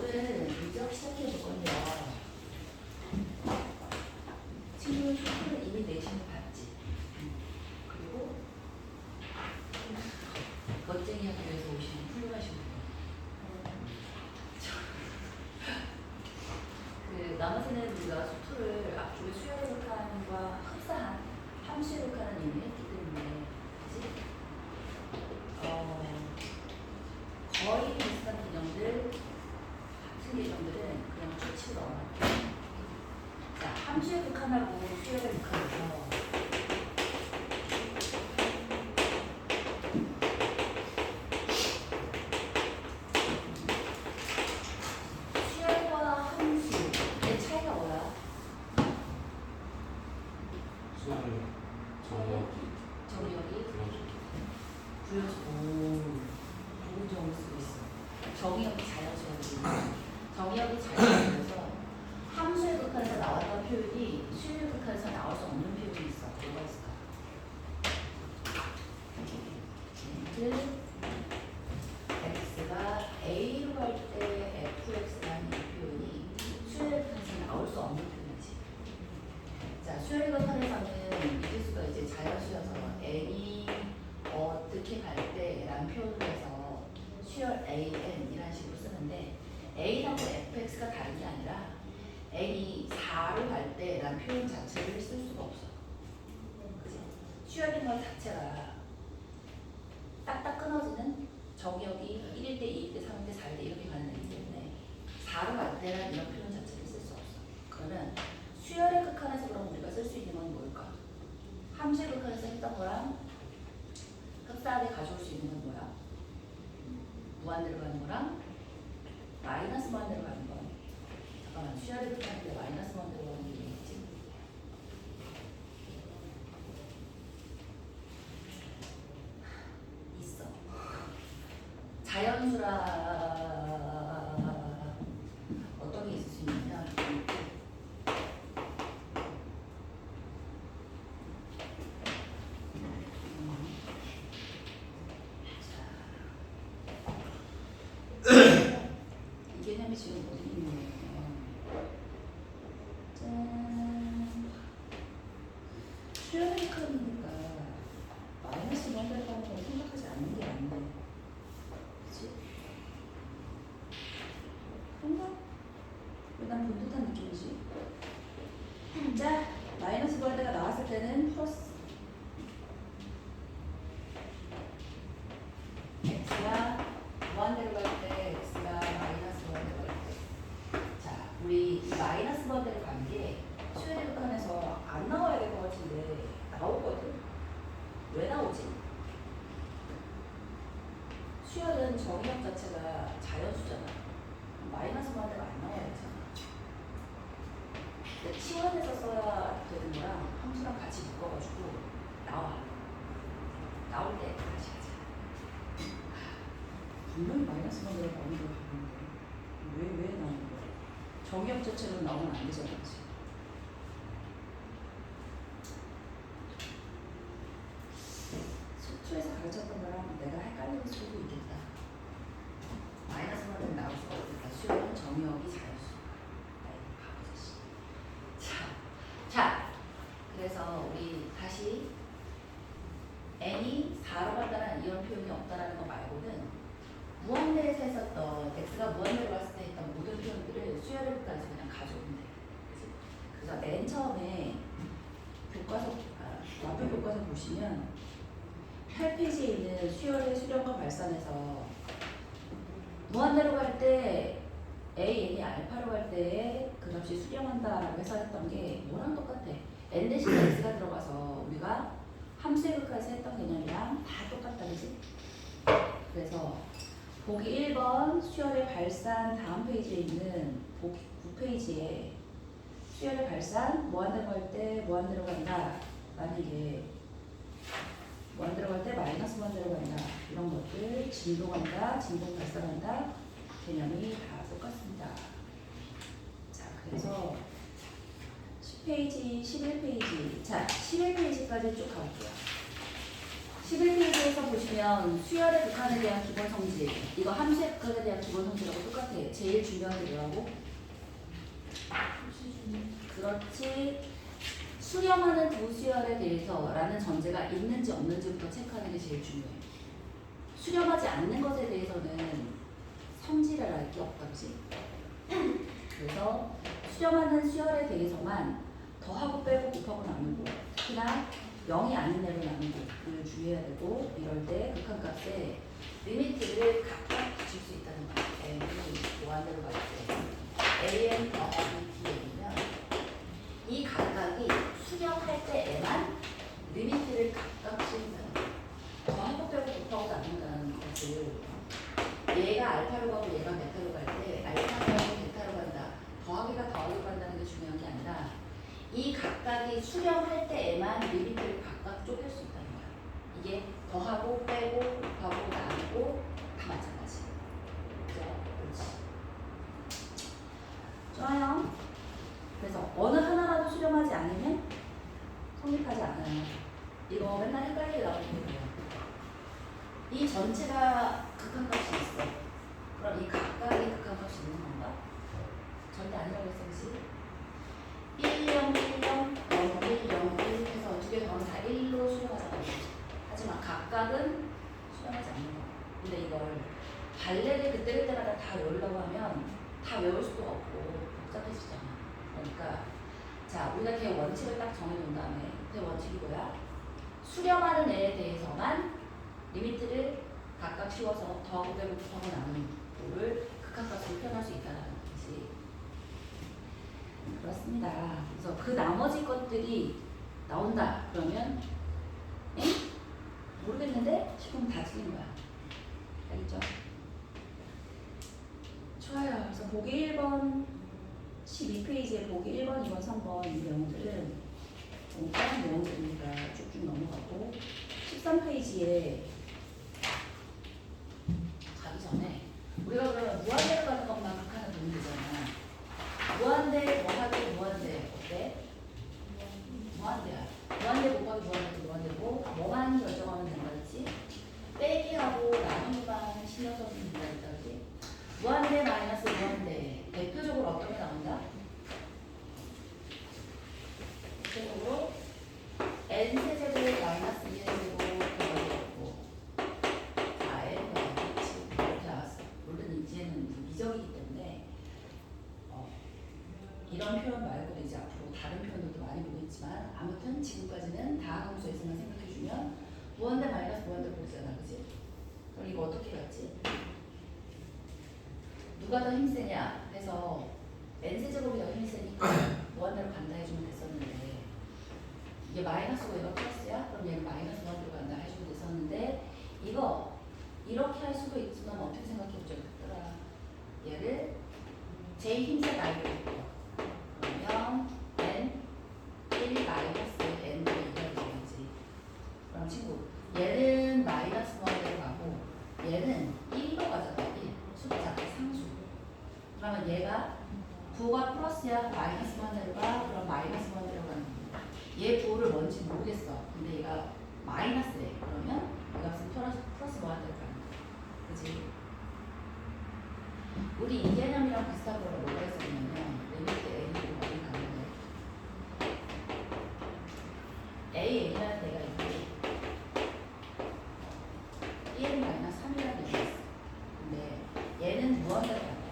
오늘은 문제학 시작해 볼 건데요. 친구는 수업을 이미 내신을 봤지. 그리고 멋쟁이 학교에서 오시는 훌륭하신 분. 나머지는 우리가 수투를 앞쪽에 수열의 극한과 흡사한 함수의 극한을 이미 했기 때문에, 그치? 거의 비슷한 개념들, 같은 개념들은 그냥 쭉 치고 넘어갈게요. 자, 함수의 극한하고 수열의 극한에서 수열과 함수의 차이가 뭐야? 정의역이 구여서 좋은 정을 쓰고 있어. 정의역이 자연수열이 정의역이 자연수열에서 함수의 극한에서 나왔던 표현이 수열의 극한에서 나올 수 없는 표현이 있어. 뭐가 있을까? x가 a로 갈 때 fx라는 이 표현이 수열의 극한에서 나올 수 없는 표현이지. 자, 수열의 극한에서는 미지수가 이제 자연수여서 n이 어떻게 갈 때라는 표현을 해서 수열 an 이라는 식으로 쓰는데, a하고 fx가 다른 게 아니라 n이 4로 갈 때라는 표현 자체를 쓸 수가 없어. 그치? 수열인 것 자체가 딱딱 끊어지는 정의역이 1일 때, 2일 때, 3일 때, 4일 때 이렇게 가는 애기 때문에 4로 갈 때라는 이런 표현 자체를 쓸 수 없어. 그러면 수열의 극한에서 그럼 우리가 쓸 수 있는 건 뭘까? 함수의 극한에서 했던 거랑 흡사하게 가져올 수 있는 건 뭐야? 무한대로 가는 거랑 마이너스 무한대로 가는 거. 잠깐만, 수열의 극한인데 마이너스 무한대로 가는 게 있지? 있어. 자연수라 어떤 게 있을 수 있냐면 이 개념이 지금 어디 있는 거예요? 짠. 수열의 극한이니까 마이너스 무한대로 가는 건 생각하지 않는 게 아닌데, 그치? 그런가? 왜 난 본 듯한 느낌이지? 자, 마이너스 무한대가 나왔을 때는 플러스 x가 무한대로 갈 때, x가 마이너스 무한대로 갈 때. 자, 우리 이 마이너스 무한대로 간 게 수열의 극한에서 안 나와야 될 것 같은데 나오거든? 왜 나오지? 수열은 정의역 자체가 자연수잖아. 마이너스 무한대가 안 나와야 되잖아. 근데 치환해서 써야 되는 거랑 함수랑 같이 묶어가지고 나와. 나올 때 다시 하자. 분명히 마이너스 무한대로 나오는 걸 봤는데 왜 나오는 거야? 정의역 자체로 나오면 안 되잖아. 그치? 수투에서 가르쳤던 거랑 내가 헷갈리는 수도 있겠다. 마이너스 무한대로 나올 수가 없겠다. 수열은 정의역이 자연수. 자, 그래서 우리 다시 n이 4로 간다는 이런 표현이 없다라는 거 말고는 무한대에서 했었던 x가 무한대로 갔을 때 했던 모든 표현들을 수열의 극한에서 그냥 가져오면 돼. 그래서 맨 처음에 교과서, 완표 교과서 보시면 8페이지에 있는 수열의 수렴과 발산에서 무한대로 갈 때 a, n이 알파로 갈 때 그 값이 수렴한다라고 해서 했던 게 뭐랑 똑같아. n 대신 x가 들어가서 우리가 함수의 극한에서 했던 개념이랑 다 똑같다, 그지? 그래서 보기 1번 수열의 발산 다음 페이지에 있는 보기 9페이지에 수열의 발산 무한대로 갈 때 무한대로 간다 라는 게 무한대로 갈 때 마이너스 무한대로 간다 이런 것들, 진동한다, 진동 발산한다 개념이 다 똑같습니다. 자, 그래서 10페이지, 11페이지, 자 11페이지까지 쭉 가볼게요. 11페이지에서 보시면 수열의 극한에 대한 기본 성질, 이거 함수의 극한에 대한 기본 성질하고 똑같아요. 제일 중요한 게 뭐라고? 그렇지. 수렴하는 두 수열에 대해서 라는 전제가 있는지 없는지부터 체크하는 게 제일 중요해요. 수렴하지 않는 것에 대해서는 성질을 알 게 없다, 그지? 그래서 수렴하는 수열에 대해서만 더하고 빼고 곱하고 나누고, 특히나 0이 아닌 애로 나누고를 주의해야 되고, 이럴 때 극한값에 리미트를 각각 붙일 수 있다는 거예요. n이 무한대로 갈 때 an 더하기 bn이면 이 각각이 수렴할 때에만 리미트를 각각 씌운다는 거예요. 더하고 빼고 곱하고 나눈다는 것을 얘가 알파로 가고 얘가 베타로 갈 때 알파로 가고 베타로 간다, 더하기가 더하기로 간다는 게 중요한 게 아니라 이 각각이 수렴할 때에만 리미트를 각각 쪼갤 수 있다는 거야. 이게 더하고 빼고 곱하고 나누고 다 마찬가지. 그죠? 그렇지. 좋아요. 그래서 어느 하나라도 수렴하지 않으면 성립하지 않아요. 이거 맨날 헷갈리게 나오는 거예요. 이 전체가 극한값이 있어. 그럼 이 각각의 극한값이 있는 건가? 절대 아니라고 했었지. 1, 0, 1, 0, 0, 1, 0, 1 해서 두 개 더하면 다 1로 수렴하잖아. 하지만 각각은 수렴하지 않는 거야. 근데 이걸 발레를 그때그때마다 다 외우려고 하면 다 외울 수도 없고 복잡해지잖아. 그러니까 자, 우리가 대원칙을 딱 정해놓은 다음에 대원칙이 뭐야? 수렴하는 애에 대해서만 리미트를 각각 씌워서 더하고 빼고 곱하고 나누는 거를 극한값으로 표현할 수 있다는 거지. 그렇습니다. 그래서 그 나머지 것들이 나온다 그러면 에? 모르겠는데 싶으면 다 틀린 거야. 알겠죠? 좋아요. 그래서 보기 1번 12페이지에 보기 1번, 2번, 3번 이 내용들은 다른 내용들이니까 쭉쭉 넘어가고 13페이지에 가기 전에 우리가 그러면 무한대로 가는 것만 극한을 보면 되잖아. 무한대 곱하기 무한대 어때? 무한대야. 무한대 곱하기 무한대 무한대고 뭐만 결정하면 된다 그랬지? 빼기하고 나누기만 신경 써주면 된다 그랬다 그랬지? 무한대 마이너스 무한대 대표적으로 어떤 게 나온다? 대표적으로 n세제곱 마이너스 2n세곱 무한대고 4n 더하기 이렇게 나왔어. 물론 이제는 미적이기 때문에 이런 표현 말고도 이제 앞으로 다른 표현들도 많이 보겠지만 아무튼 지금까지는 다항함수에서만 생각해주면 무한대 마이너스 무한대 보잖아, 그지? 그럼 이거 어떻게 갔지? 누가 더 힘세냐 해서 n세제곱이 더 힘세니까 무한대로 간다 해주면 됐었는데 이게 마이너스고 얘가 플러스야? 그럼 얘는 마이너스 무한대로 간다 해주면 됐었는데 이거 이렇게 할 수도 있지만 어떻게 생각해보자 그랬더라. 얘를 j 힘세 말고 그러면 n 1 마이너스 n분의 2가 되겠지. 그럼 친구 얘는 마이너스 무한대로 가고 얘는 1로 가잖아. 1 숫자 상수. 그러면 얘가 부호가 플러스야 마이너스 무한대로 가. 그럼 마이너스 무한대로 가는 거야. 얘 부호를 뭔지 모르겠어. 근데 얘가 마이너스래. 그러면 이 값은 플러스 무한대로 가는 거야. 그치? 우리 이 개념이랑 비슷한 거를 뭐가 했었냐면 리미트 a를 많이 가는데 a이라는 데가 있고 1 마이너스 3이라는 데가 있어. 근데 얘는 무한대로 간다.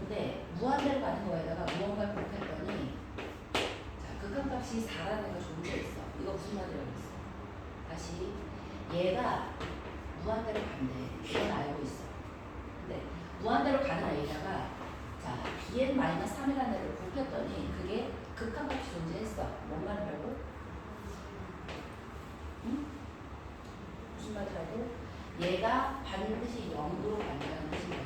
근데 무한대로 가는 거에다가 무언가를 곱했더니 자, 극한값이 4라는 애가 존재 있어. 이거 무슨 말이라고 했어? 다시 얘가 무한대로 간대. 이건 알고 있어. 근데 무한대로 가는 A다가 자 bn-3이라는 애를 곱했더니 그게 극한값이 존재했어. 뭔 말이라고? 응? 무슨 말이라고? 얘가 반드시 0으로 간다는 뜻인 거야.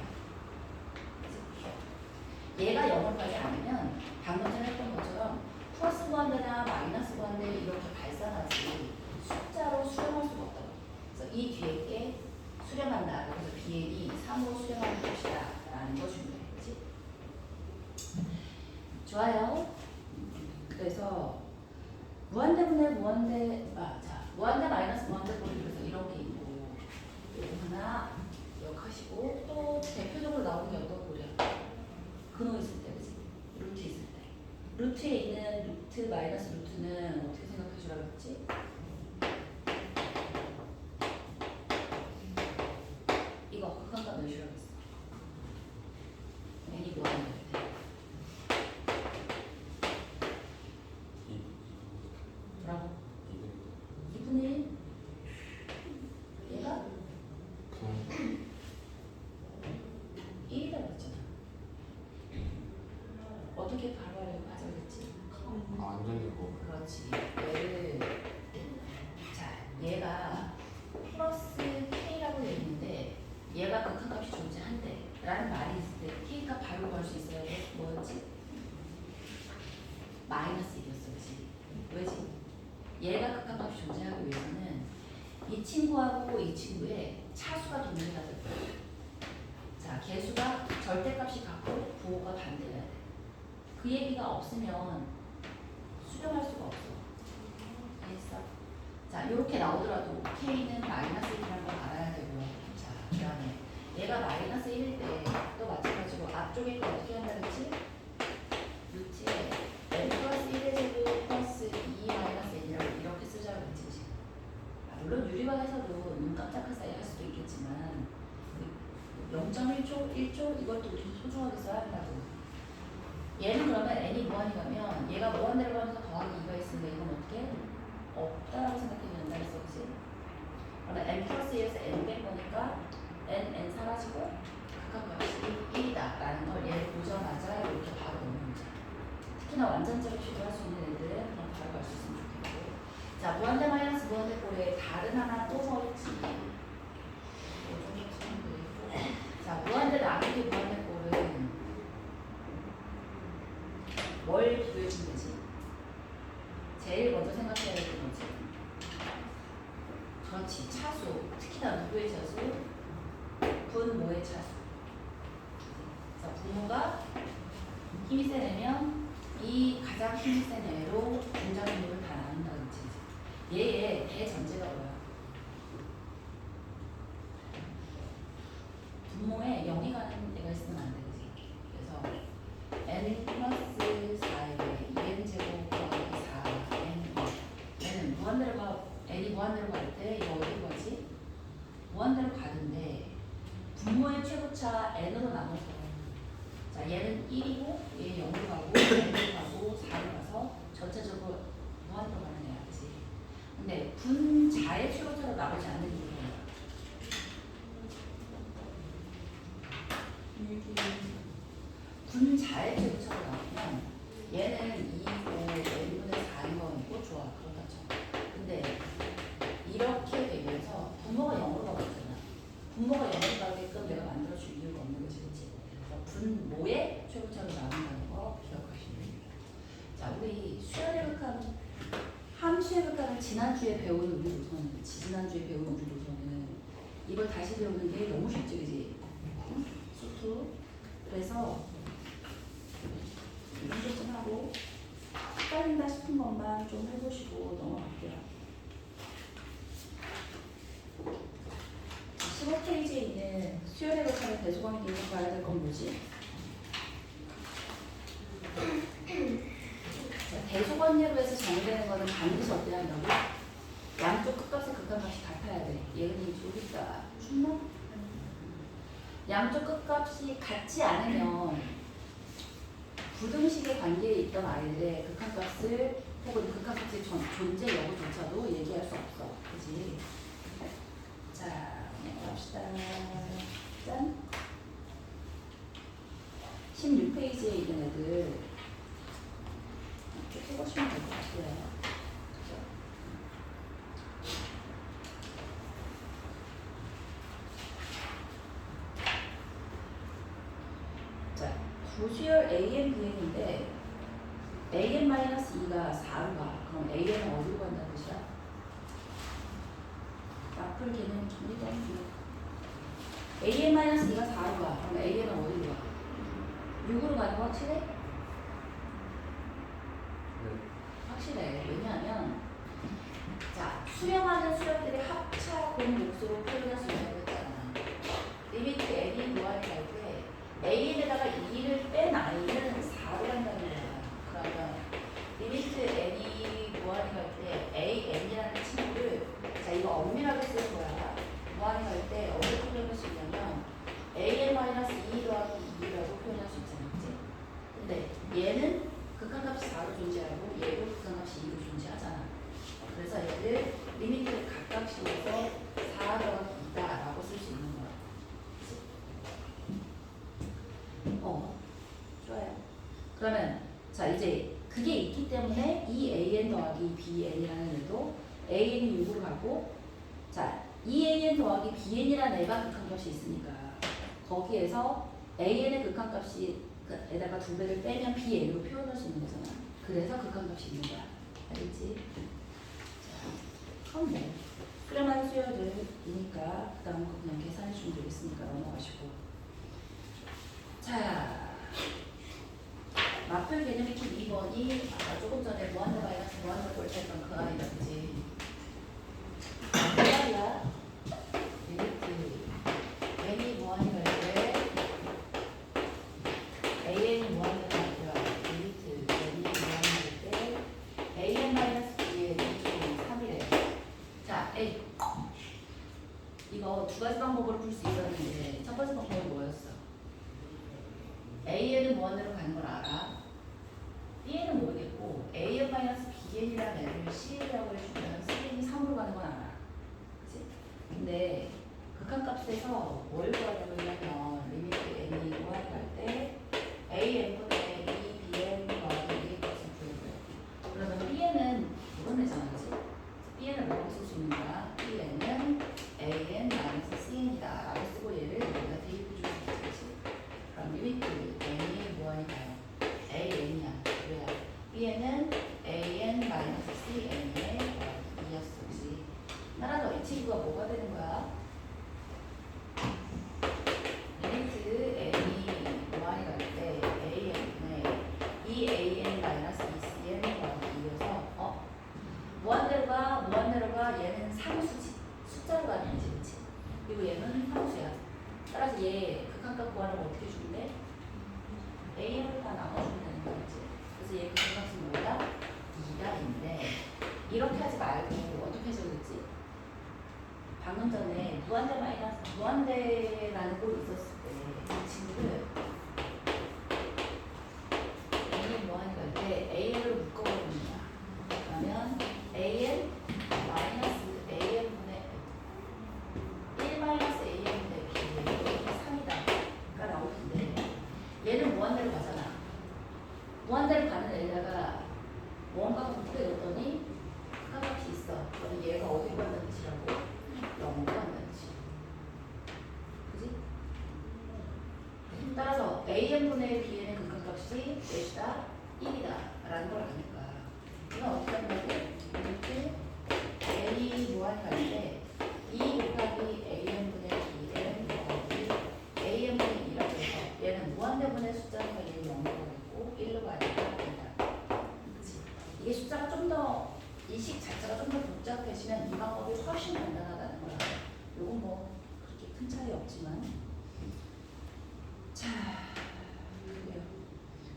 얘가 0을 가지 않으면 방금 전에 했던 것처럼 플러스 무한대나 마이너스 무한대 이렇게 발산하지 숫자로 수렴할 수가 없다고. 그래서 이 뒤에 게 수렴한다. 그래서 bn이 3으로 수렴하는 것이다 라는 거 중요해. 그치? 좋아요. 그래서 무한대분의 무한대 자 무한대 마이너스 무한대 꼴이 그래서 이런 게 있고 요거 하나 기억하시고 또 대표적으로 나오는 게 어떤 꼴이야? 근호 있을 때 그지? 루트 있을 때 루트에 있는 루트 마이너스 루트는 어떻게 생각해 주라고 했지? 이거 극한값 넣으시라고 했어. n이 무한대일 때 뭐라고? 2분의 1? 얘가 1이라고 했잖아. 어떻게 바로 하려고 가져오겠지? 완전 이거 그렇지. 얘를 자 얘가 플러스 k라고 되어 있는데 얘가 극한값이 존재한대 라는 말이 있을 때 k값 바로 구할 수 있어야 돼. 뭐였지? 마이너스 1이었어. 그치? 왜지? 얘가 극한값이 존재하기 위해서는 이 친구하고 이 친구의 차수가 동일해야 될 거야. 자, 개수가 절대값이 같고 부호가 반대여야 돼. 그 얘기가 없으면 수렴할 수가 없어. 알겠어? 자, 이렇게 나오더라도 k는 마이너스 1이라는 걸 알아야 되고요. 자, 그 다음에 얘가 마이너스 1일 때 또 마찬가지로 앞쪽에 거 어떻게 한다 그랬지? 루트에 n 플러스 1의 제곱 플러스 2 마이너스 n이라고 이렇게 쓰자고 했지. 물론 유리화에서도 눈 깜짝할 사이 할 수도 있겠지만 0.1초, 1초 이것도 우리 소중하게 써야 한다고. 얘는 그러면 n이 무한이라면 얘가 무한대로 가면서 더하기 2가 있으면 이건 어떻게? 없다라고 생각해도 된다 했어. 그치? 그러면 n 플러스 1에서 n 뺀 거니까 n 사라지고 극한값이 1이다 라는 걸 얘를 보자마자 이렇게 바로 넣는 거지. 특히나 완전제로 시도할 수 있는 애들은 그냥 바로 갈 수 있으면 좋겠고. 자, 무한대 마이너스 무한대 꼴에 다른 하나 또 서있지. 자, 무한대 나누기 무한대 꼴은 뭘 비교해주면 되지? 제일 먼저 생각해야 될 게 뭐지? 그렇지, 차수. 특히나 누구의 차수? 분모의 차수. 그래서 분모가 힘이 센 애면 이 가장 힘이 센 애로 분자분모를 다 나눈다는 뜻이지. 얘의 대전제가 뭐야? 분모에 0이 가는 애가 있으면 안 되지. 그래서 n 플러스 4에 2n 제곱 더하기 4n 얘는 무한대로 가 n이 무한대로 갈 때 이거 어디로 가지? 무한대로 가는데 분모의 최고차 n으로 나눠서 자 얘는 1이고 얘 0으로 가고 0으로 가고 4로 가서 전체적으로 무한대로 가는 애야. 그치? 근데 분자의 최고차로 나오지 않는 이유가 분자의 최고차로 나오면 얘는 2이고 n분의 4인 거고 좋아. 그렇다 쳐. 근데 이렇게 되면서 분모가 0으로 가고 있잖아. 분모가 0으로 가게끔 내가 만들어줄 이유가 없는 거지. 그치? 그래서 분모의 최고차로 나온다는 거 기억하시면 됩니다. 자, 우리 수열의 극한 함수의 극한을 지난주에 배운 우리 노선은 지난주에 배운 우리 노선은 이걸 다시 배우는 게 너무 쉽지. 그치? 응? 수투. 그래서 연습 좀 하고 헷갈린다 싶은 것만 좀 해보시고 넘어갈게요. 15페이지에 있는 수열의 극한의 대소관계에서 봐야 될 건 뭐지? 자, 대소관계로 해서 정의되는 거는 반드시 어떻게 한다고? 양쪽 끝값의 극한값이 같아야 돼. 예은이 저기 있다. 춥나? 양쪽 끝값이 같지 않으면 부등식의 관계에 있던 아이들의 극한값을 혹은 극한값의 존재 여부조차도 얘기할 수 없어. 그치? 자, 갑시다. 짠. 16페이지에 있는 애들 이렇게 해보시면 될 것 같아요. 그죠? 자, 부수열 AN, BN인데 AN-2가 4로 가. 그럼 AN은 어디로 간다는 뜻이야? 앞을 걔는 정리되는 AN-2가 4로 가. 그럼 AN은 어디로 가? 6으로 가는 거 확실해? 확실해. 왜냐하면 자, 수렴하는 수렴들의 합차 공목수로 표현할 수 있다고 했잖아. 리미트 n이 무한이 갈 때 an에다가 2를 뺀 i는 4로 간다는 거야. 그러면 리미트 n이 무한이 갈 때 an이라는 친구를 자 이거 엄밀하게 쓰는 거야. 무한이 갈 때 어떻게 표현할 수 있냐면 an-2 더하기 2라고 표현할 수 있잖아. 그치? 근데 얘는 극한값이 4로 존재하고 얘도 극한값이 2로 존재하잖아. 그래서 얘를 리미트를 각각 씌워서 4 더하기 2다라고 쓸 수 있는 거야. 그치? 좋아요. 그러면 자 이제 그게 있기 때문에 이 an 더하기 bn이라는 애도 an이 6으로 가고 자 이 an 더하기 bn이라는 애가 극한값이 있으니까 거기에서 an의 극한값이 에다가 2배를 빼면 bn으로 표현할 수 있는 거잖아. 그래서 극한값이 있는 거야. 알겠지? 자, 그럼 뭐 수렴한 수열들이니까 그 다음 거 그냥 계산해 주면 되겠으니까 넘어가시고 자 마플 개념의 키 2번이 아까 조금 전에 무한대 마이너스 무한대 골했던 그 아이다. 그치? 그 아이야. 리미트 n이 무한이 갈 때 an이 무한이 갈 때 리미트 n이 무한이 갈 때 an 마이너스 b의 이쪽은 3이래. 자, A 이거 두 가지 방법으로 풀 수 있었는데 첫 번째 방법은 뭐였어? an은 무한대로 가는 걸 알아. bn은 모르겠고 an-bn이라는 애를 c라고 해주면 cn이 3으로 가는 건 알아. 그치? 근데 극한값에서 뭘 구하려고 하냐면 리미트 n이 무한이 갈 때 an분의 2bn 더하기 2의 값을 구해줘요. 그러면 bn은 물어내잖아. 그치? bn을 뭐라고 쓸 수 있는 거야? bn은 an-cn이다 라고 쓰고 얘를 여기다 대입해 줄 수 있지. 그럼 리미트 n이 무한이 가요. an이야. 왜야? bn은 an-cn의 2였어. 그치? 따라서 이 친구가 뭐가 되는 거야? 리미트 n이 무한이 갈 때 an분의 2an-2cn 더하기 2여서 무한대로 가 얘는 상수지. 숫자로 가는 거지. 그치? 그리고 얘는 상수야. 따라서 얘 극한값 구하려면 어떻게 주는데? an을 다 나눠주면 되는 거지. 그래서 얘 극한값은 뭐야? 2다인데 이렇게 하지 말고 어떻게 해줘야겠지? 방금 전에 무한대 마이너스 무한대라는 꼴이 있었을 때 이 친구를 n이 무한이 갈 때 an으로 묶어버리는 거야. 그러면 an 마이너스 an분의 1 마이너스 an분의 b 이게 3이다가 나올 텐데 얘는 무한대로 가잖아. 무한대로 가는 애다가 뭔가 곱게 넣었더니 극한값이 있어. 그러면 얘가 어디로 간다는 뜻이라고? 0으로 간다는 뜻이야. 그지? 따라서 an분의 bn의 극한값이 몇이다? 1이다 라는 걸 아니까 이건 어떻게 한다고? 이렇게 n이 무한이 갈 때 2 곱하기 an분의 bn 더하기 an분의 2라고 해서 얘는 무한대분의 숫자니까 얘는 0으로 가겠고 1로 가니까 된다. 그치? 이게 숫자가 좀 더 이 식 자체가 좀 더 복잡해지면 이 방법이 훨씬 간단하다는 거야. 요건 뭐 그렇게 큰 차이 없지만 자 그래요.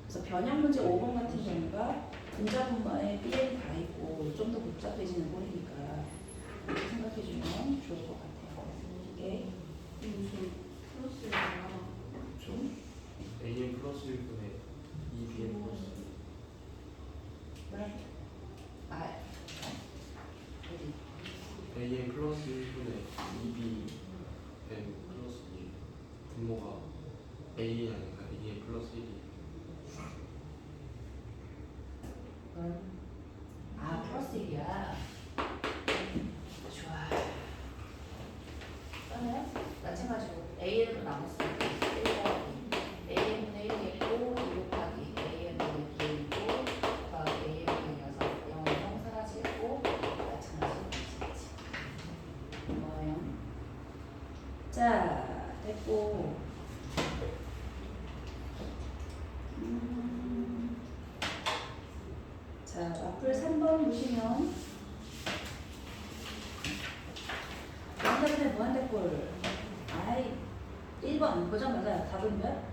그래서 변형 문제 5번 같은 경우가 분자분모에 bn이 다 있고 좀 더 복잡해지는 꼴이니까 이렇게 생각해주면 좋을 것 같아요. 이게 무슨 플러스가 좀 an 플러스 1분의 2bn 플러스 뭐라? 어디? an 플러스 1분의 2bn 플러스 2 분모가 a이 아니까 an 플러스 1이 플러스 1이야. 좋아. 그러면 마찬가지로 AN으로 나눴으니까 1 더하기 AN분의 1이 있고 2 곱하기 AN분의 B이 있고 더하기 AN분의 6 0은 0 사라지고 마찬가지로 있지. 뭐예요? 자, 됐고 자, 마플 3번 보시면 답은 몇?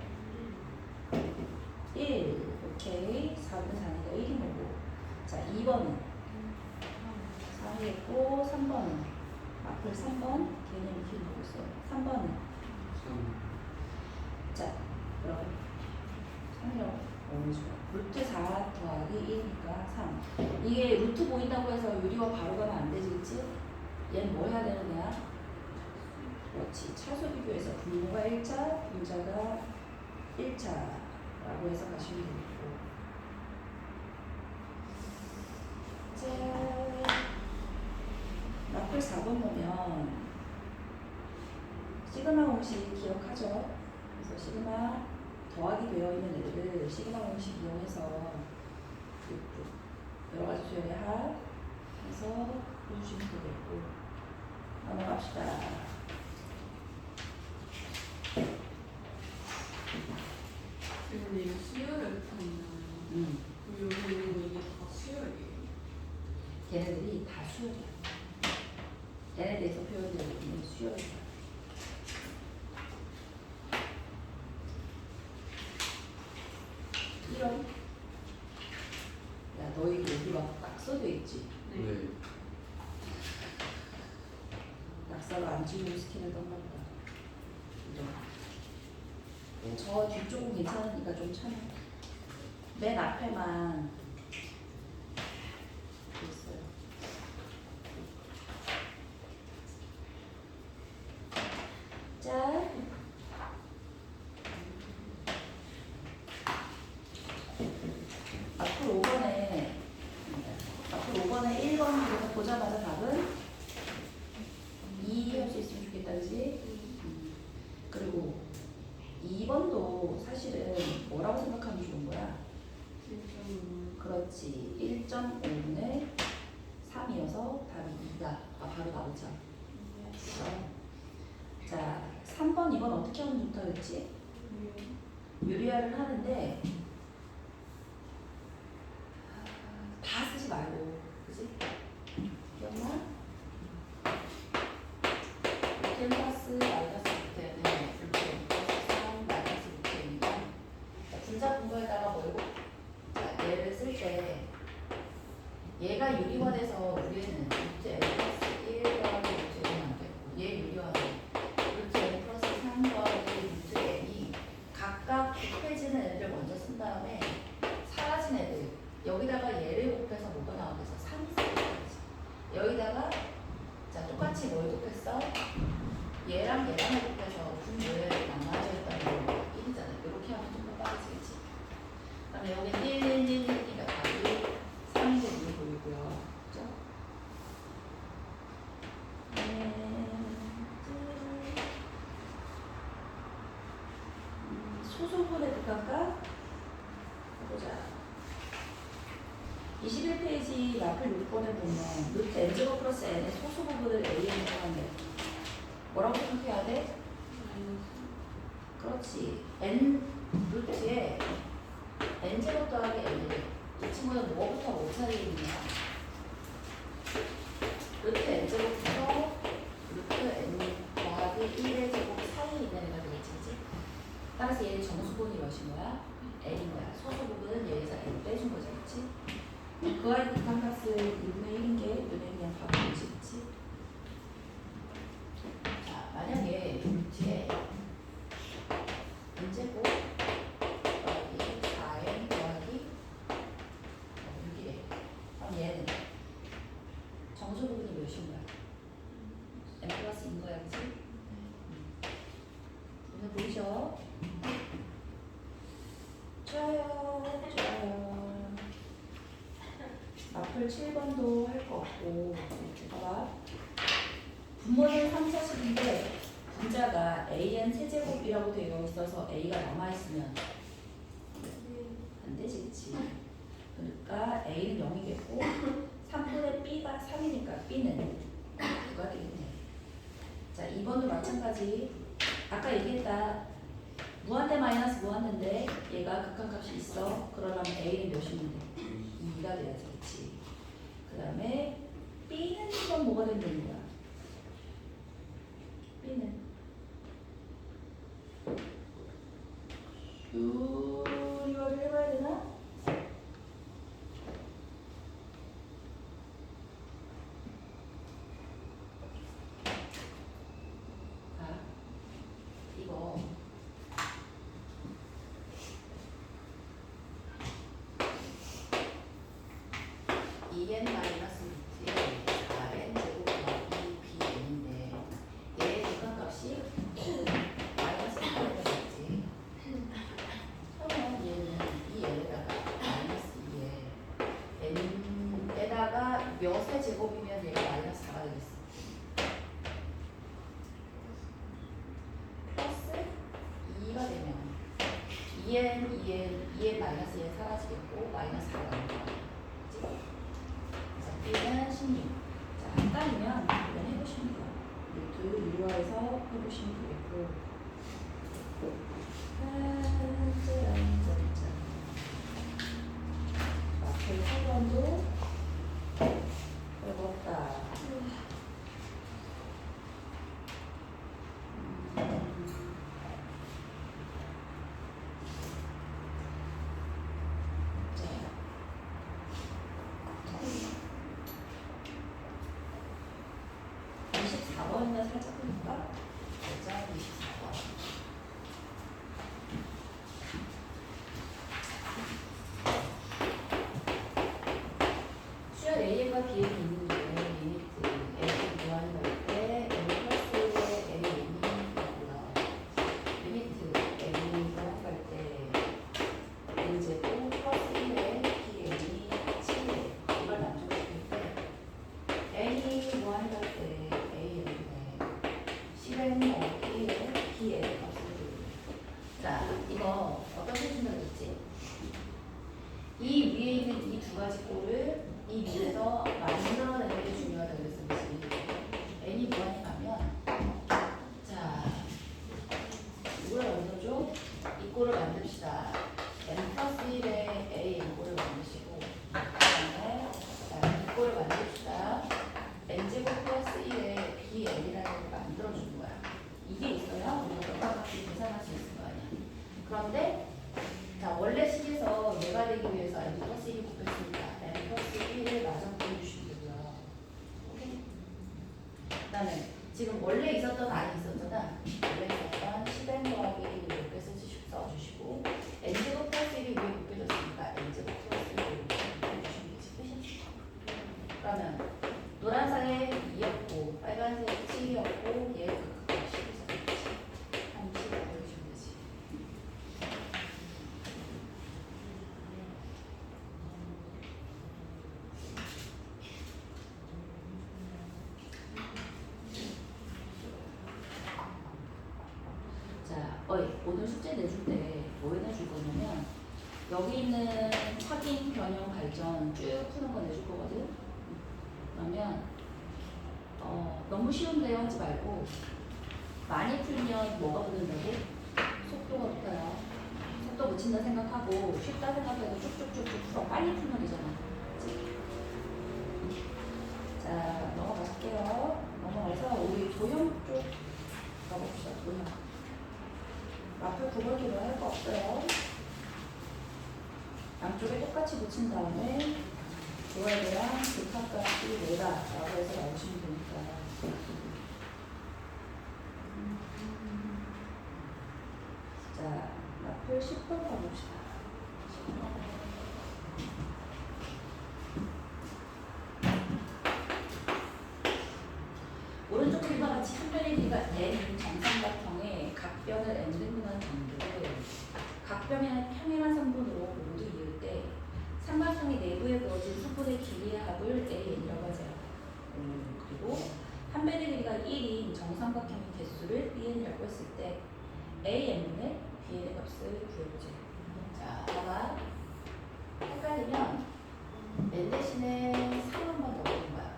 1. 오케이. 4분의 4니까 1이 뭐고. 자, 2번은 4겠고 3번은 앞을 3번 개념이 길 보고 있어요. 3번은 3. 자, 그럼 3이라고 너무 좋아. 루트 4 더하기 1이니까 3. 이게 루트 보인다고 해서 유리와 바로 가면 안 되지, 그치? 얘는 뭐 해야 되는 애야? 그렇지. 차수 비교해서 분모가 1차, 분자가 1차라고 해서 가시면 되겠고. 자, 앞을 4번 보면 시그마 공식 기억하죠? 그래서 시그마 더하기 되어 있는 애들을 시그마 공식 이용해서 여러 가지 수열의 합 해서 해주시면 되겠고. 넘어갑시다. 근데 이거 수열을 못한다. 그럼 여기 있는 거 이게 다 수열이에요? 걔네들이 다 수열이야. 얘네들에서 표현되고 있는 수열이야. 이런. 야, 너희 여기 막 딱 써져 있지? 네. 낙서를 안 지우고 스킨을 떴나 보다. 이런. 저 뒤쪽은 괜찮으니까 좀 참아. 맨 앞에만 있어요. 자, 앞으로 5번에 1번 보자마자 답은 2 할 수 있으면 좋겠다, 그지? 그리고 2번도 사실은 뭐라고 생각하면 좋은 거야? 그렇지. 1.5분의 3이어서 답이 2다. 바로 나오죠. 자, 3번, 2번 어떻게 하면 좋다 그랬지? 유리화를 하는데 다 쓰지 말고, 그지? 기억나? 루트 플러스 마이너스 루트는 루트 플러스 3 마이너스 루트니까 분자 분모에다가 뭘 자, 얘를 쓸 때 얘가 유리화돼서 위에는 루트 n 플러스 1 더하기 루트 n이 안 됐고 얘 유리화는 루트 n 플러스 3 더하기 루트 n이 각각 곱해지는 애들 먼저 쓴 다음에 사라진 애들 여기다가 얘를 곱해서 뭐가 나오겠어? 3이 쓰겠지. 여기다가 자 똑같이 뭘 곱했어? 얘랑 얘랑을 곱해서 분모에 나눠져 있다는 거 1이잖아. 이렇게 하면 좀 더 빠르지겠지. 그다음에 여기 1, 1, 1, 1이니까 답이 3인 게 눈이 보이고요. 그죠? 소수분의 극한값 보자. 21페이지 앞에 6번에 보면 루트 n제곱 플러스 n의 소수 부분을 an이라고 하는데 뭐라고 생각해야 돼? 그렇지. n 루트에 n제곱 더하기 n이래. 이 친구는 뭐부터 뭐 사이에 있느냐? 루트 n제곱부터 루트 n 더하기 1의 제곱 사이에 있는 애가 되겠지, 그치? 따라서 얘는 정수분이 몇인 거야? n인 거야. 소수 부분은 여기서 n 빼준 거지, 그치? 그 아이 극한값을 2분의 1인 게 눈에 그냥 바로 보이지, 그치? 자, 만약에 루트에 n제곱 더하기 4n 더하기 6이래. 그럼 얘는 정수 부분이 몇인 거야? n 플러스인 거야, 그치? 눈에 보이죠? 좋아요, 좋아요. 앞을 7번도 할 거 같고, 봐봐. 분모는 3, 4식인데 분자가 an 세제곱이라고 되어 있어서 a가 남아있으면 안 되지, 그치? 그러니까 a는 0이겠고 3분의 b가 3이니까 b는 9가 되겠네. 자, 2번도 마찬가지. 아까 얘기했다. 무한대 마이너스 무한대인데 얘가 극한값이 있어. 그러려면 a는 몇이면 돼? 2가 돼야지, 그치? 그 다음에 b는 이건 뭐가 되는 거야? b는 듀리얼을 해봐야 되나? 자, 이거 EN 마이너스 루트에 4n 제곱 더하기 bn인데 얘의 중간값이 마이너스 4가 되겠지. 그러면 얘는 이 n에다가 마이너스 2에 n에다가 몇의 제곱이면 얘가 마이너스 4가 되겠어. 플러스 2가 되면 2n 마이너스 2n 사라지겠고 마이너스 4가 나올 거야. B는 16. 자, 헷갈리면 이건 해보시면 돼요. 루트 유화해서 해보시면 되겠고. 마켓 사번도 어렵다. 자, 24번이나 살짝 볼까? 자, 24번. 수열 A과 B에 있는데 리미트 A를 무한히 할때 N 플러스 A이 있고요. 리미트 N이 무한히 할때 N제곱 플러스 1에 BN이 7에 이걸 만족시킬 때 N이 무한히 할때 C는 어디에 B의 값을 드립니다. 자, 이거 어떻게 준비했지? 이 위에 있는 이 두 가지 꼴을 이 밑에서 만들어내는 게 중요하다고 그랬었지. n이 무한히 가면 자, 이걸 만들어줘. 이 꼴을 만듭시다. n 플러스 1에 a n 꼴을 만드시고 그 다음에 이 꼴을 만듭시다. n제곱 플러스 1에 bn이라는 걸 만들어주는 거야. 이게 있어야 우리가 똑같이 계산할 수 있을 거 아니야. 그런데 자, 원래 식에서 얘가 되기 위해서 n 플러스 1이 곱했으니까 n 플러스 1을 마저 구해주시면 되고요. 오케이? 그 다음에 지금 원래 있었던 안이 있었잖아. 원래 있었던 10n 더하기 1을 이렇게 써주시고 n제곱 플러스 1이 위에 곱해졌으니까 n제곱 플러스 1을 곱해주시면 되지. 그러면 노란색에 2였고 빨간색에 7이었고 얘 각각 10이잖아. 30 곱해주시면 되지. 자, 오늘 숙제 내줄 때 뭐 내줄 거냐면 여기 있는 확인, 변형, 발전 쭉 푸는 거 내줄 거거든. 그러면 너무 쉬운데 하지 말고 많이 풀면 뭐가 붙는다고? 속도가 붙어요. 속도 붙인다 생각하고 쉽다 생각해도 쭉쭉쭉쭉 풀어. 빨리 풀면 되잖아. 그치? 자, 넘어갈게요. 넘어가서 우리 도형 쪽 가봅시다. 도형. 앞에 9번기로 할 거 없어요. 양쪽에 똑같이 붙인 다음에 그거에 대한 극한값이 뭐다 라고 해서 나오시면 되니까. 자, 앞을 10번 가봅시다. 10번. 오른쪽 그림과 같이 한 변의 길이가 n 정삼각형의 각변을 n 등분한 정도를 각변의 평행한 성분으로 모두 이을 때 삼각형의 내부에 그어진 수분의 길이의 합을 AN이라고 하죠. 그리고 한 변의 길이가 1인 정삼각형의 개수를 BN이라고 했을 때 AN분의 BN의 값을 구해보죠. 자, 봐봐. 헷갈리면 n 대신에 3 한 번 넣어보는 거야.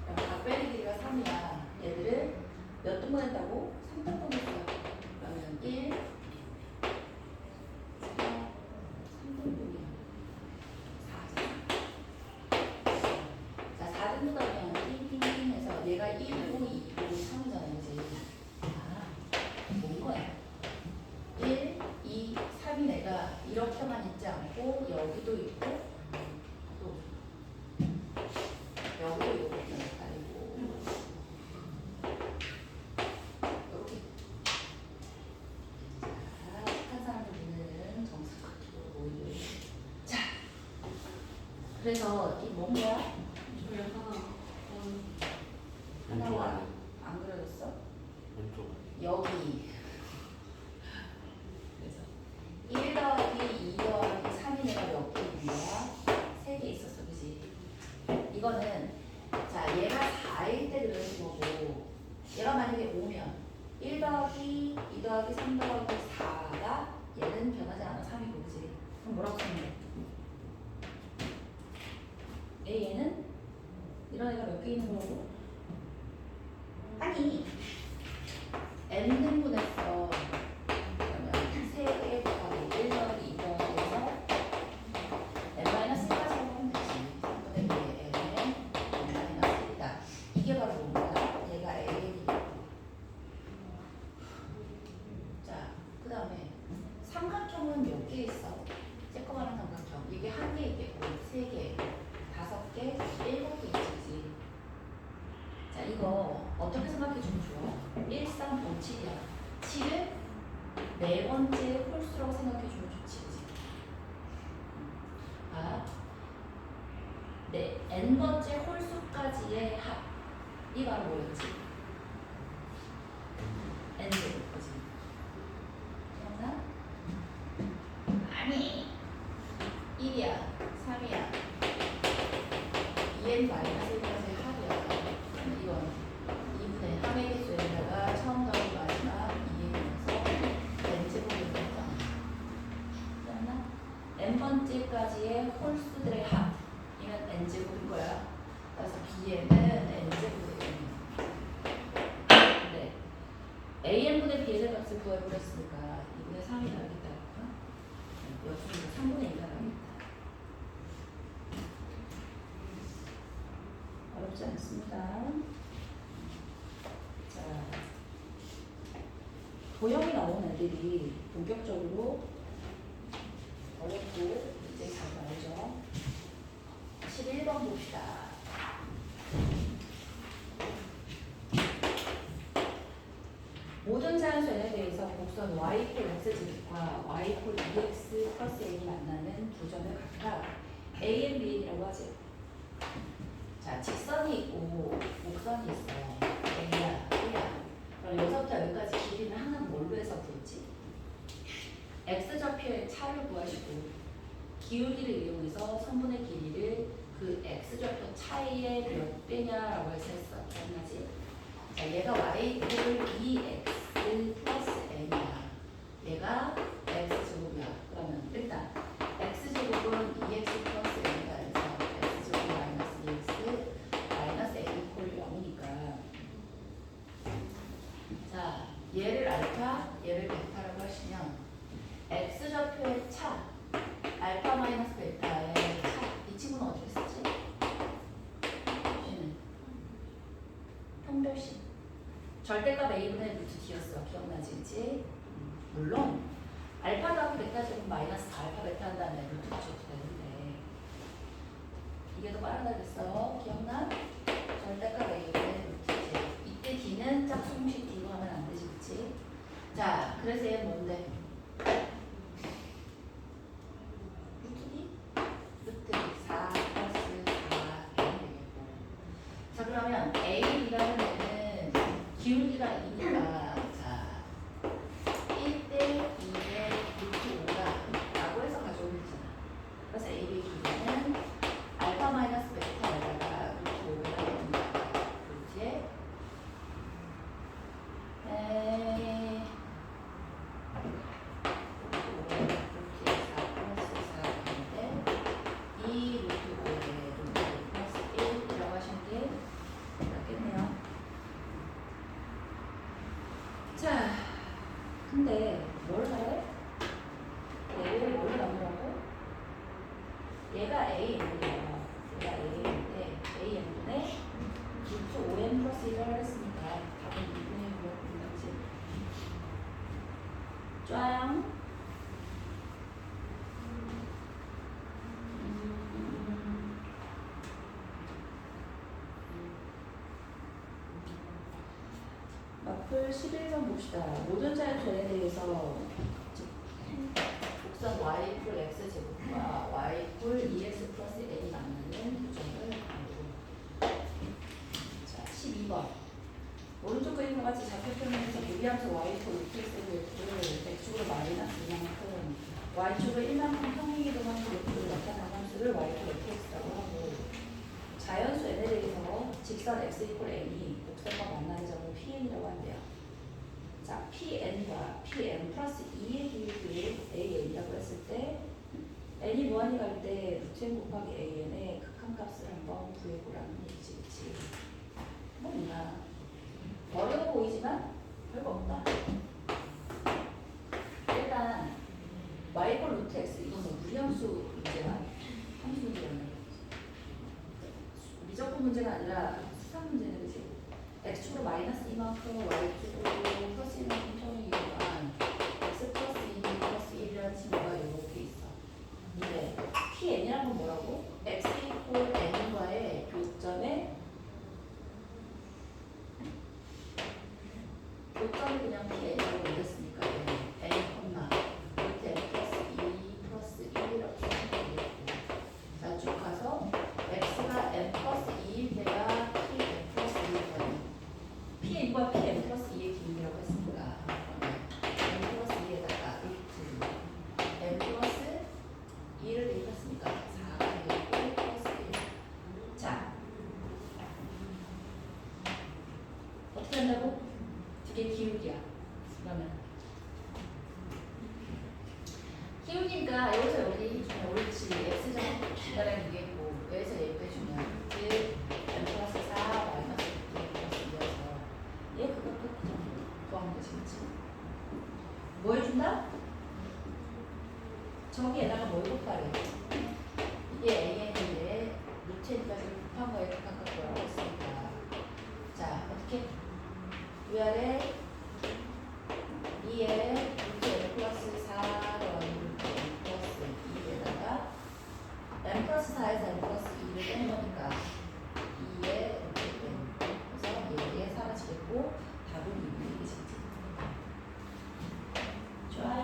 그럼 각변의 길이가 3이야. 얘들을 몇 등분했다고? 3등분했어요. 그러면 1, 4, 3등분이야. 4죠. 자, 4등분하면 1 해서 얘가 1이고 2고 3이잖아요. 이제. 아, 뭔 거야? 1, 2, 3이네. 이렇게만 있지 않고 여기도 있고 또 여기도 이렇게 아니고 이렇게. 자, 착한 사람들 눈에는 정수가 보이고. 자, 그래서 이 뭔가 저희 하나 왼쪽 하나가 아래. 안 그려졌어? 왼쪽 아래. 여기. 그래서 1 더하기 2 더하기 3이 내가 몇 개 있는 거야? 3개 있었어, 그지? 이거는 자 얘가 4일 때 그려진 거고 얘가 만약에 5면 1 더하기 2 더하기 3 더하기 4가 얘는 변하지 않아 3이고, 그지? 그럼 뭐라고 쓰면 돼? 얘는 이런 애가 몇 개 있는 거고? 아니 n등분했어. 그러면 3개 더하기 1 더하기 2 더하기 해서 n-1까지 하면 되지. 3분의 2의 n n-1이다. 이게 바로 뭔가? 얘가 a. 자, 그 다음에 삼각형은 몇 개 있어? 쬐끄만한 삼각형. 이게 1개 있겠고 3개, 5개, 7개 있지. 자, 이거 어떻게 생각해 주면 좋아? 1357이야. 7을 네 번째 홀수라고 생각해 주면 좋지, 그치? 아, 네, n 번째 홀수까지의 합. 이 바로 뭐였지? n 제곱, 그치? 기억나? 아니, 1이야, 3이야. 2n 마이너스 1까지의 합이야. 그럼 이건 2분의 함의 개수에다가 처음 더하기 마지막 2n에서 n제곱이 되잖아. 기억나? n번째까지의 홀수들의 합이면 n제곱인 거야. 그래서 bn은 n제곱이 되는 거야. 근데 an분의 bn의 값을 구해버렸으니까 2분의 3이 나오겠다. 여기서 3분의 2가 나오겠다. 어렵지 않습니다. 자, 도형이 나온 애들이 본격적으로 어렵고 이제 잘 나오죠. 11번 봅시다. 모든 자연수 n에 대해서 곡선 y콜 x제곱과 y콜 2x 플러스 n이 만나는 두 점을 각각 a, n, b, n이라고 하지. 자, 직선이 있고 곡선이 있어. A야, B야. 그럼 여기서부터 여기까지 길이는 항상 뭘로 해서 구했지? x좌표의 차를 구하시고 기울기를 이용해서 선분의 길이를 그 x좌표 차이의 몇 배냐라고 해서 했어. 기억나지? 자, 얘가 y를 2x 플러스 n이야. 얘가 x제곱이야. 그러면 일단 x제곱은 2x 플러스 n이다. 그래서 x제곱 마이너스 2x 마이너스 n 이퀄 0이니까 자, 얘를 알파, 얘를 베타라고 하시면 x좌표의 차, 알파 마이너스 베타의 차, 이 친구는 어떻게 쓰지? 얘는 통별식. 절대값 a분의 루트 d였어. 기억나지, 그치? 물론 알파 더하기 베타 제곱 마이너스 알파 베타 한 다음에 루트 붙여도 되는데 이게 더 빠르다겠어. 기억나? 절대값 a분의 루트 d. 이때 d는 짝수공식 d로 하면 안 되지, 그치? 자, 그래서 얘는 뭔데? 루트 d? 루트 4 플러스 4 되겠고. 자, 그러면 a라는 애는 기울기가 2니까 자 1대 2의 루트 5다 라고 해서 가져오면 되잖아. 그래서 AB의 기울기는 알파 마이너스 베타에다가 루트 5가 됩니다. 루트에 루트에 4 플러스 4인데 이 루트 5의 루트 플러스 1이라고 하시는 게 맞겠네요. example 11번 봅시다. 모든 자연수에 대해서 곡선 y 이퀄 x 제곱과 y 이퀄 2x 플러스 n이 만나는 규정을 알고. 자, 12번. 오른쪽 그림과 같이 좌표 표면에서 무리함수 y 이퀄 루트 x를 x축으로 마이너스 2만큼 y축을 1만큼 평행 이동하는 루트를 나타내는 함수를 y 이퀄 fx라고 하고, 자연수 n에 대해서 직선 x 이퀄 n이 곡선과 만나는 점을 pn이라고 한대요. 자, pn과 pn 플러스 2의 기울기를 an이라고 했을 때 n이 무한히 갈 때 루트 n 곱하기 an의 극한값을 한번 구해보라는 얘기지, 그치? 뭐 있나? 어려워 보이지만 별거 없다. 일단 y 꼴 루트 x, 이건 뭐 무리함수 문제야? 함수 문제였나? 미적분 문제가 아니라 수상 문제는, 그치? x축으로 마이너스 이만큼, y축으로 플러스 이만큼 평행 이동한 x 플러스 2 플러스 1이라는 친구가 이렇게 있어. 근데 pn이란 건 뭐라고? x 이퀄 n과의 교점에 교점을 그냥 pn이라고 올렸으니까 n, 루트 n 플러스 2 플러스 1이라고 쓰면 되겠고, 자, 쭉 가서 x가 n 플러스 2일 때가 pn 플러스 2일 거예요. pn과 pn 플러스 2의 기울기라고 했습니다. n 플러스 2에다가 루트 n 플러스 2를 대입했으니까 4가 되겠고 플러스 1. 자, 어떻게 한다고? 이게 기울기야. 그러면 기울기니까 여기서 여기 주면 옳지. x제곱 기다란 게 있고 여기서 얘 빼주면 즉 n 플러스 4 마이너스 2 플러스 2여서 얘 그것도 그냥 구하면 되지, 그치? 뭐 해준다? 저기에다가 뭘 곱하래? 이게 an인데 루트 n까지 곱한 거에 가깝게 라고 했으니까, 자, 어떻게? 위아래 2에 루트 n 플러스 4 더하기 루트 n 플러스 2에다가 n 플러스 4에서 n 플러스 2를 빼는 거니까 2에 루트 n, 그래서 얘 사라지겠고 답은 2는 이게 진짜 좋아요.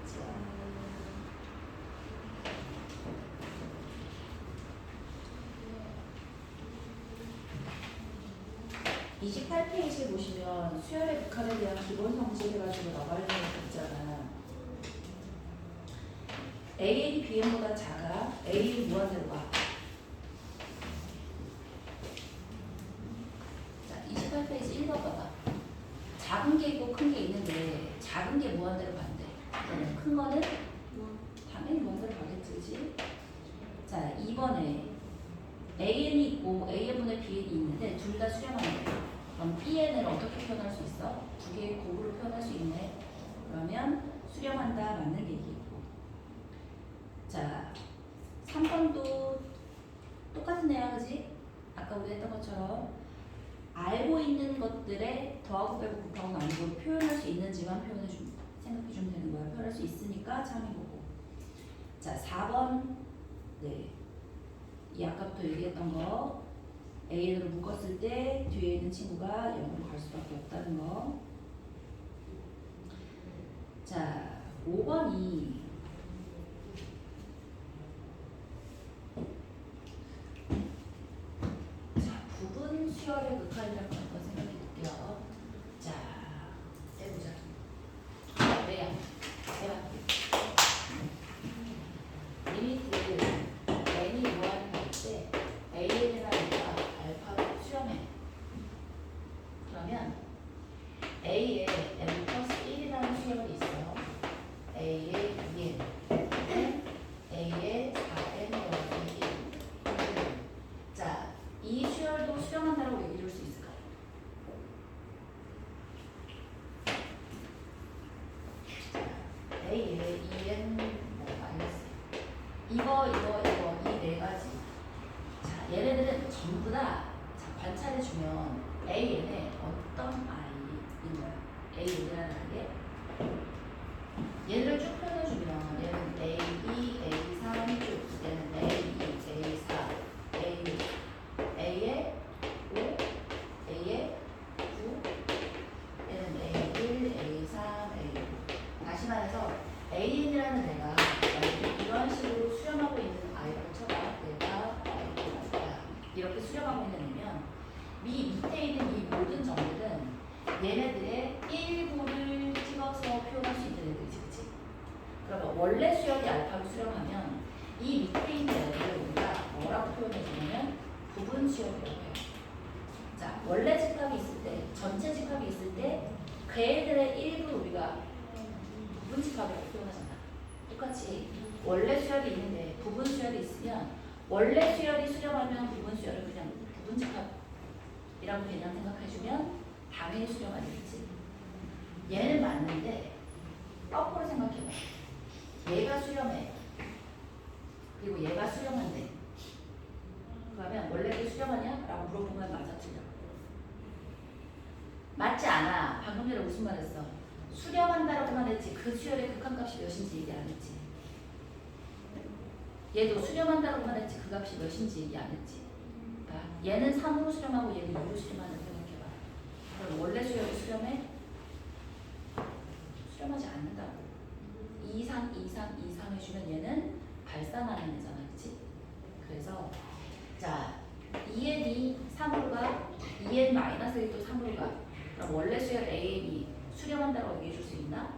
자, 28페이지 보시면 수열의 극한에 대한 기본 성질 해가지고 나발리는 거 있잖아. AN이 BN보다 작아. A는 무한대로 가. 자, 28페이지 1번 봐봐. 작은 게 있고 큰 게 있는데 작은 게 무한대로 간대. 그러면 큰 거는 당연히 무한대로 가겠지, 그치? 자, 2번에 AN이 있고 AN분의 BN이 있는데 둘 다 수렴한대. 그럼 BN을 어떻게 표현할 수 있어? 두 개의 곱으로 표현할 수 있네. 그러면 수렴한다 맞는 얘기고. 자, 3번도 똑같은데요, 그지? 아까 우리 했던 것처럼 알고 있는 것들에 더하고 빼고 곱하고 나누고 표현할 수 있는지만 생각해 주면 되는 거야. 표현할 수 있으니까 참여보고. 자, 4번. 네. 이 아까부터 얘기했던 거, AN으로 묶었을 때 뒤에 있는 친구가 0으로 갈 수밖에 없다는 거. 자, 5번이 자, 부분 수열의 극한이라고 한번 생각해 볼게요. 자, 해보자. 왜야? 해봐. 리미트 n이 무한이 될 때 an이랑 알파를 수렴해. 그러면 a에 n 플러스 1이라는 수열이 있어. a에 2n, a에 4n 더하기 1. 자, 이 수열도 수렴한다고 얘기해 줄 수 있을까? a에 2n 마이너스 이거 이 네 가지. 자, 얘네들은 전부 다 자, 관찰해주면 AN에 어떤 I인 거야. AN이라는 게 얘를 쭉 표현해주면 얘는 A2, A3 쭉 얘는 걔들의 일부 우리가 부분 집합이라고 표현하잖아. 똑같이 원래 수열이 있는데 부분 수열이 있으면 원래 수열이 수렴하면 부분 수열을 그냥 부분 집합이라고 그냥 생각해주면 당연히 수렴하겠지. 얘는 맞는데 거꾸로 생각해봐. 얘가 수렴해. 그리고 얘가 수렴한대. 그러면 원래 그 수렴하냐? 라고 물어보면 맞아 틀려. 맞지 않아. 방금 전에 무슨 말 했어? 수렴한다라고만 했지 그 수열의 극한값이 몇인지 얘기 안 했지. 얘도 수렴한다라고만 했지 그 값이 몇인지 얘기 안 했지. 그러니까 얘는 3으로 수렴하고 얘는 6으로 수렴하는 생각해봐. 그럼 원래 수열이 수렴해? 수렴하지 않는다고. 2 이상 해주면 얘는 발산하는 애잖아. 그치? 그래서 자 2n이 3으로 가 2n-1도 3으로 가. 그럼 원래 수열 AN이 수렴한다고 얘기해 줄 수 있나?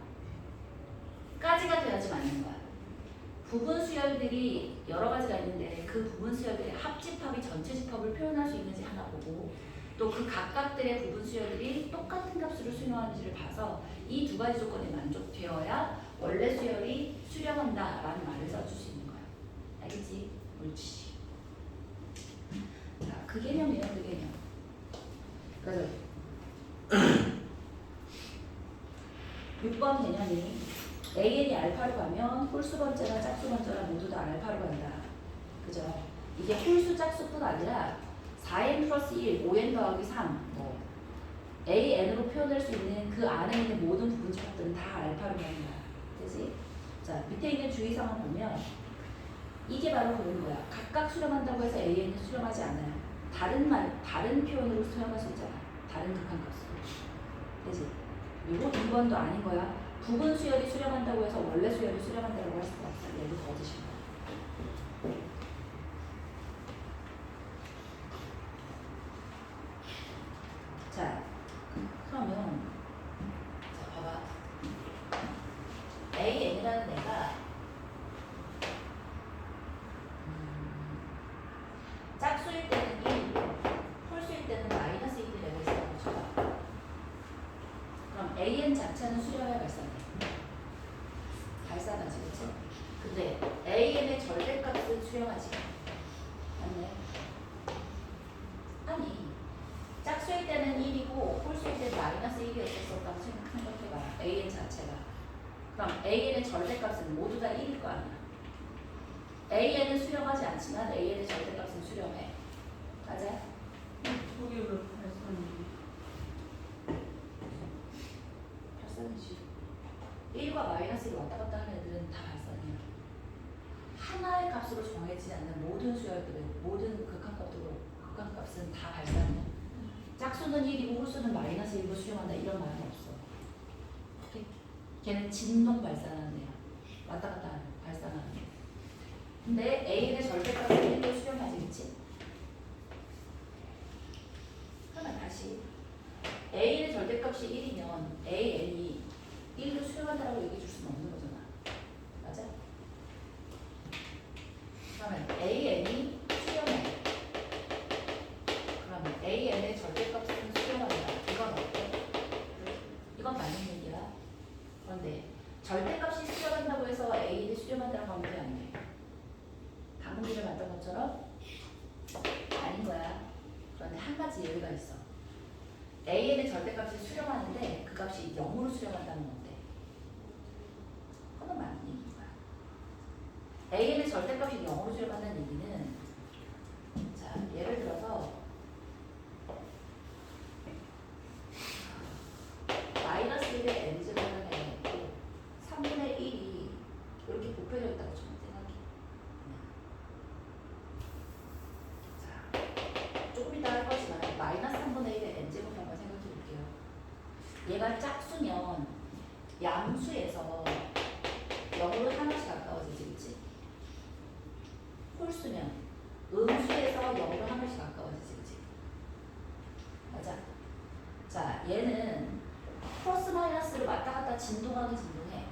까지가 돼야지 맞는 거야. 부분 수열들이 여러 가지가 있는데 그 부분 수열들의 합집합이 전체 집합을 표현할 수 있는지 하나 보고 또 그 각각들의 부분 수열들이 똑같은 값으로 수렴하는지를 봐서 이 두 가지 조건에 만족되어야 원래 수열이 수렴한다라는 말을 써줄 수 있는 거야. 알겠지? 옳지. 자, 그 개념이에요, 그 개념. 그래서 6번 개념이 AN이 알파로 가면 홀수 번째나 짝수 번째나 모두 다 알파로 간다. 그죠? 이게 홀수 짝수뿐 아니라 4n 플러스 1, 5n 더하기 3, 뭐 AN으로 표현할 수 있는 그 안에 있는 모든 부분 집합들은 다 알파로 간다. 그지? 자, 밑에 있는 주의사항을 보면 이게 바로 그런 거야. 각각 수렴한다고 해서 AN이 수렴하지 않아요. 다른 표현으로 수렴할 수 있잖아. 다른 극한값으로. 그지? 그리고 2번도 아닌 거야. 부분 수열이 수렴한다고 해서 원래 수열이 수렴한다고 할 수가 없어. 얘도 거짓인 거야. 자, 그러면 자, 봐봐. AN이라는 애가 짝수일 때는 1, 홀수일 때는 마이너스 1이 되고 있다고 쳐봐. 그럼 AN 자체는 수렴해 발산해. 발산하지, 그치? 근데 AN의 절대값은 수렴하지. 맞네? 아니, 짝수일 때는 1이고 홀수일 때는 마이너스 1이었었다고 생각해봐. AN 자체가. 그럼 AN의 절대값은 모두 다 1일 거 아니야. AN은 수렴하지 않지만 AN의 절대값은 수렴해. 맞아? 저게 왜 발산이? 발산이지. 1과 마이너스 1이 왔다 갔다 하는 애들은 다 발산이야. 하나의 값으로 정해지지 않는 모든 수열들은 모든 극한값은 다 발산이야. 짝수는 1이고 홀수는 마이너스 1로 수렴한다 이런 말은 없어. 오케이? 걔는 진동 발산하는 애야. 왔다 갔다 하는 발산하는 애. 근데 A의 절대값은 1로 수렴하지, 그치? 그러면 다시 A의 절대값이 1이면 AN이 1로 수렴한다라고 얘기해 줄 수는 없는 거잖아. 맞아? 그러면 AN이 수렴해. 그러면 AN의 절대값은 수렴한다. 이건 어때? 이건 맞는 얘기야. 그런데 절대값이 수렴한다고 해서 A를 수렴한다라고 하면 돼, 안 돼? 방금 전에 봤던 것처럼 아닌 거야. 그런데 한 가지 예외가 있어. AN의 절대값이 수렴하는데 그 값이 0으로 수렴한다는 건데 그건 맞는 얘기인 거야. AN의 절대값이 0으로 수렴한다는 얘기는 자, 예를 들어서 마이너스 1의 n제곱을 해놓고 3분의 1이 이렇게 곱해져 있다고 좀 생각해. 자, 조금 이따 할 거지만 마이너스 3분의 1의 n제곱 한번 생각해 볼게요. 얘가 짝수면 양수에서 0으로 하나씩 가까워지지, 그치? 홀수면 음수에서 0으로 하나씩 가까워지지, 그치? 맞아? 자, 얘는 플러스 마이너스를 왔다 갔다 진동하긴 진동해.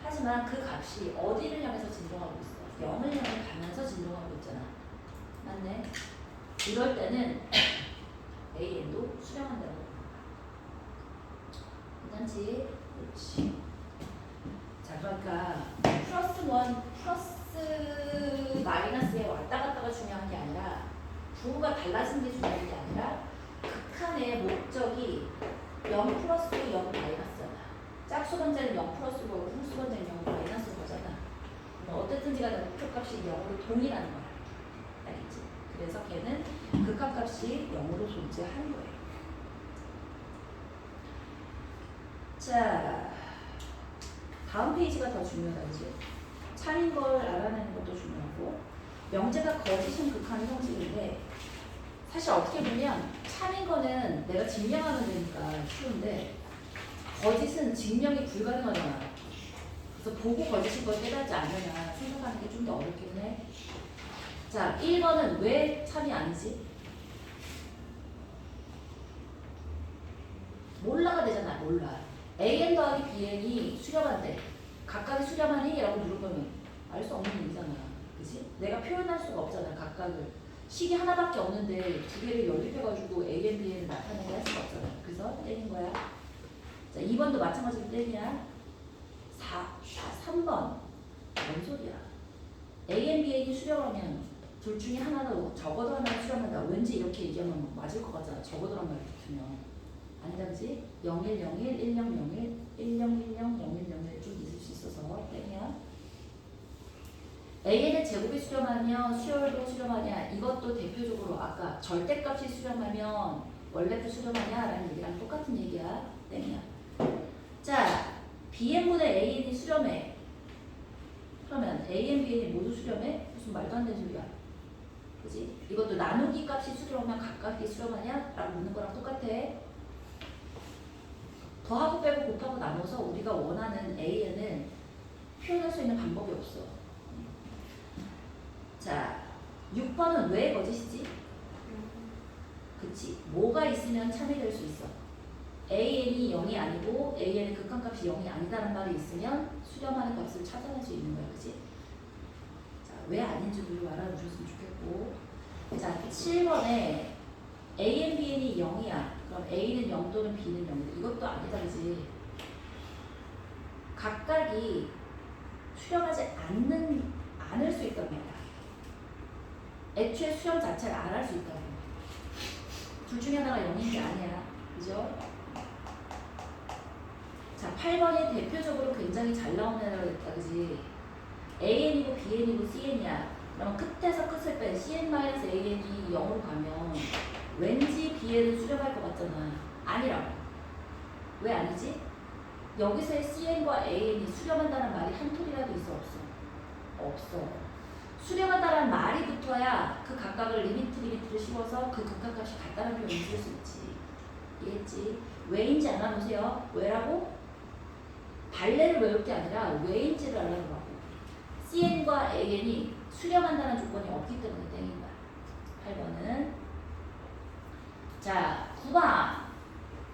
하지만 그 값이 어디를 향해서 진동하고 있어? 0을 향해 가면서 진동하고 있잖아. 맞네? 이럴 때는 AN도 수렴한다고. 괜찮지? 그렇지. 자, 그러니까 플러스 1, 플러스 마이너스에 왔다 갔다가 중요한 게 아니라 부호가 달라진 게 중요한 게 아니라 극한의 목적이 0 플러스 0 마이너스잖아. 짝수 번째는 0 플러스 거고 홀수 번째는 0 마이너스 거잖아. 어쨌든지 간에 목표값이 0으로 동일하는 거야. 알겠지? 그래서 걔는 극한값이 0으로 존재하는 거예요. 자, 다음 페이지가 더 중요하다, 그지? 참인 걸 알아내는 것도 중요하고, 명제가 거짓인 극한의 형식인데, 사실 어떻게 보면 참인 거는 내가 증명하면 되니까 쉬운데, 거짓은 증명이 불가능하잖아. 그래서 보고 거짓인 걸 깨닫지 않느냐 생각하는 게 좀 더 어렵긴 해. 자, 1번은 왜 참이 아니지? 몰라가 되잖아, 몰라. AN 더하기 BN이 수렴한데 각각이 수렴하니? 라고 물어보면 알 수 없는 일이잖아. 그치? 내가 표현할 수가 없잖아, 각각을. 식이 하나밖에 없는데 두 개를 연립해가지고 AN, BN을 나타내게 할 수가 없잖아. 그래서 땡인 거야. 자, 2번도 마찬가지로 땡이야. 3번. 뭔 소리야? AN, BN이 수렴하면 둘 중에 하나는 적어도 하나는 수렴한다. 왠지 이렇게 얘기하면 맞을 것 같잖아. 적어도란 말이 붙으면. 아니다, 그지? 0101, 1001, 1010, 0101 좀 있을 수 있어서 땡이야. AN의 제곱이 수렴하면 수열도 수렴하냐? 이것도 대표적으로 아까 절대값이 수렴하면 원래도 수렴하냐? 라는 얘기랑 똑같은 얘기야. 땡이야. 자, BN분의 AN이 수렴해. 그러면 AN, BN이 모두 수렴해? 무슨 말도 안 되는 소리야. 그지? 이것도 나누기 값이 수렴하면 각각이 수렴하냐? 라고 묻는 거랑 똑같아. 더하고 빼고 곱하고 나눠서 우리가 원하는 AN을 표현할 수 있는 방법이 없어. 자, 6번은 왜 거짓이지? 그치? 뭐가 있으면 참이 될 수 있어? AN이 0이 아니고 AN의 극한값이 0이 아니다라는 말이 있으면 수렴하는 값을 찾아낼 수 있는 거야. 그치? 자, 왜 아닌지도 알아주셨으면 좋겠고. 자, 7번에 AN, BN이 0이야. 그럼 A는 0 또는 B는 0이다. 이것도 아니다, 그지? 각각이 수렴하지 않을 수 있단 말이야. 애초에 수렴 자체를 안 할 수 있다고. 둘 중에 하나가 0인 게 아니야. 그죠? 자, 8번이 대표적으로 굉장히 잘 나오는 애라고 했다, 그지? AN이고 BN이고 CN이야. 그럼 끝에서 끝을 뺀 CN-AN이 0으로 가면 왠지 BN은 수렴할 것 같잖아. 아니라고. 왜 아니지? 여기서의 CN과 AN이 수렴한다는 말이 한 톨이라도 있어, 없어? 없어. 수렴한다는 말이 붙어야 그 각각을 리미트를 씌워서 그 극한값이 같다는 표현을 쓸 수 있지. 이해했지? 왜인지 알아보세요. 왜라고? 발레를 외울 게 아니라 왜인지를 알아보라고. CN과 AN이 수렴한다는 조건이 없기 때문에 땡인 거야. 8번은. 자, 9번.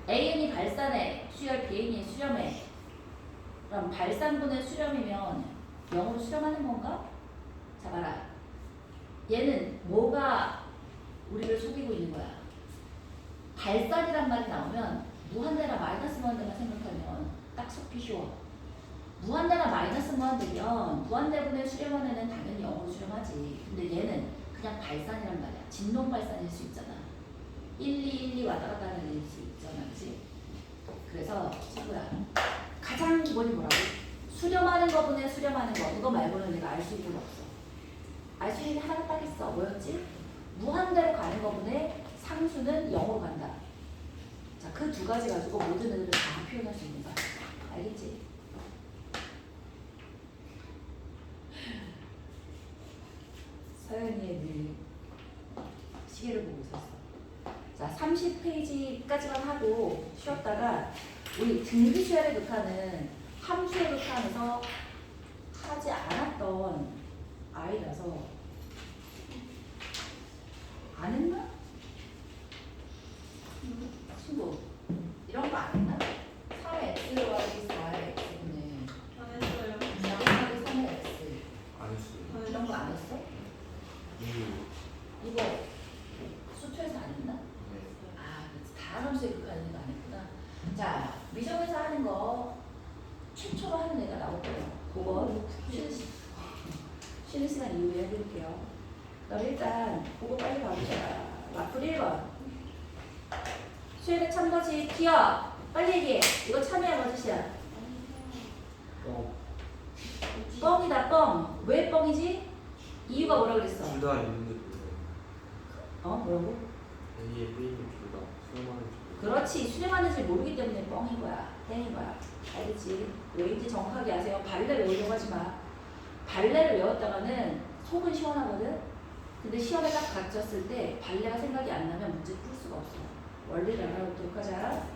AN이 발산해. 수열 BN이 수렴해. 그럼 발산분의 수렴이면 0으로 수렴하는 건가? 자, 봐라. 얘는 뭐가 우리를 속이고 있는 거야? 발산이란 말이 나오면 무한대나 마이너스 무한대만 생각하면 딱 속기 쉬워. 무한대나 마이너스 무한대면 무한대분의 수렴한 애는 당연히 0으로 수렴하지. 근데 얘는 그냥 발산이란 말이야. 진동 발산일 수 있잖아. 1, 2, 1, 2 왔다 갔다 하는 일일 수 있잖아. 그치? 그래서 친구야, 가장 기본이 뭐라고? 수렴하는 거분의 수렴하는 거. 이거 말고는 내가 알 수 있는 게 없어. 알 수 있는 게 하나가 딱 있어. 뭐였지? 무한대로 가는 거분의 상수는 0으로 간다. 자, 그 두 가지 가지고 모든 애들을 다 표현할 수 있는 거야. 알겠지? 서연이의 늘 시계를 보고 있었어. 자, 30페이지까지만 하고 쉬었다가 우리 등비수열의 극한은 함수의 극한에서 하지 않았던 아이라서 안 했나? 친구 이런 거 안 했나? 3의 x 더하기 4의 x분의 안 했어요. 4 더하기 3의 x 안 했어요. 이런 거 안 했어? 이거 수투에서 안 했나? 네. 아, 그렇지. 다함수의 극한은 안 했구나. 자, 미적에서 하는 거 최초로 하는 애가 나올 거예요. 그거 쉬는 시간 이후에 해드릴게요. 그럼 일단 그거 빨리 가보자. 와플 1번. 수요일에 참거지 기억. 빨리 얘기해. 이거 참이야 거짓이야? 뻥이다 뻥. 왜 뻥이지? 이유가 뭐라 그랬어? 둘다 있는데 몰라요. 뭐라고? A에 B는 둘다 수능하는 줄. 그렇지. 수렴하는지 모르기 때문에 뻥인 거야. 땡인 거야. 알겠지? 왜인지 정확하게 아세요. 발레 외우려고 하지 마. 발레를 외웠다가는 속은 시원하거든? 근데 시험에 딱 닥쳤을 때 발레가 생각이 안 나면 문제 풀 수가 없어. 원리를 알아보도록 하자.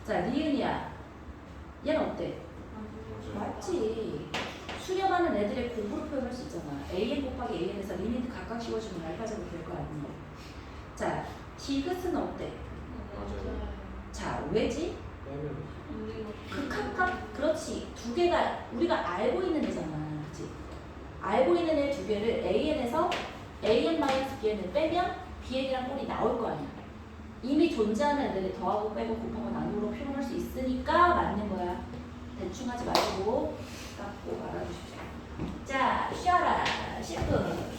자, 니은이야. 얘는 어때? 맞아요. 맞지. 수렴하는 애들의 공부로 표현할 수 있잖아. AN 곱하기 AN에서 리미트 각각 씌워주면 알파적으로 될 거 아니야. 자, 디귿은 어때? 맞아요. 자, 왜지? 빼면 극한값, 그렇지. 두 개가 우리가 알고 있는 애잖아. 그치? 알고 있는 애 두 개를 AN에서 AN-BN을 빼면 BN이랑 꼴이 나올 거 아니야. 이미 존재하는 애들이 더하고 빼고 곱하고 나누로 표현할 수 있으니까 맞는 거야. 대충 하지 말고 딱 꼭 알아주십시오. 자, 쉬어라. 10분.